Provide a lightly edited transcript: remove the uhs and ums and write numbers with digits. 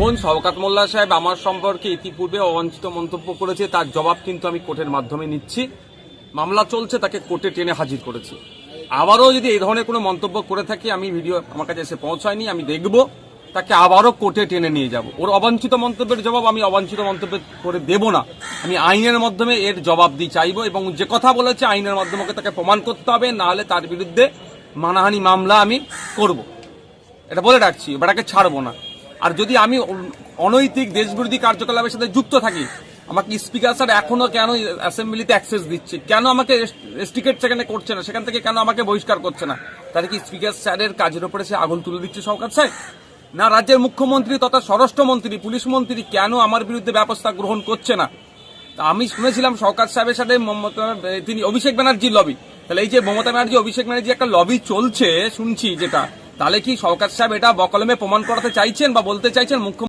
কোন শওকত মোল্লা সাহেব আমার সম্পর্কে ইতিপূর্বে অবাঞ্ছিত মন্তব্য করেছে, তার জবাব কিন্তু আমি কোর্টের মাধ্যমে নিচ্ছি। মামলা চলছে, তাকে কোর্টে টেনে হাজির করেছি। আবারও যদি এই ধরনের কোনো মন্তব্য করে থাকি, আমি ভিডিও আমার কাছে এসে পৌঁছায়নি, আমি দেখব, তাকে আবারও কোর্টে টেনে নিয়ে যাব। ওর অবাঞ্ছিত মন্তব্যের জবাব আমি অবাঞ্ছিত মন্তব্য করে দেব না, আমি আইনের মাধ্যমে এর জবাব দিয়ে চাইবো। এবং যে কথা বলেছে আইনের মাধ্যমে তাকে প্রমাণ করতে হবে, না হলে তার বিরুদ্ধে মানহানি মামলা আমি করব। এটা বলে রাখছি, এবারকে ছাড়বো না। আর যদি আমি অনৈতিক দেশবিরোধী কার্যকলাপের সাথে যুক্ত থাকি, আমাকে স্পিকার স্যার এখনো কেন অ্যাসেম্বলিতে অ্যাক্সেস দিচ্ছে, কেন আমাকে রেস্ট্রিকেট সেখানে করছে না, সেখান থেকে কেন আমাকে বহিষ্কার করছে না? তাহলে কি স্পিকার স্যারের কাজের উপরে সে আগুন তুলে দিচ্ছে শওকত সাহেব? না রাজ্যের মুখ্যমন্ত্রী তথা স্বরাষ্ট্রমন্ত্রী, পুলিশ মন্ত্রী কেন আমার বিরুদ্ধে ব্যবস্থা গ্রহণ করছে না? তা আমি শুনেছিলাম শওকত সাহেবের সাথে তিনি অভিষেক ব্যানার্জির লবি, তাহলে এই যে মমতা ব্যানার্জি অভিষেক ব্যানার্জি একটা লবি চলছে শুনছি যেটা, তাহলে কি শওকত সাহেব এটা বকলমে প্রমাণ করাতে চাইছেন বা বলতে চাইছেন মুখ্যমন্ত্রী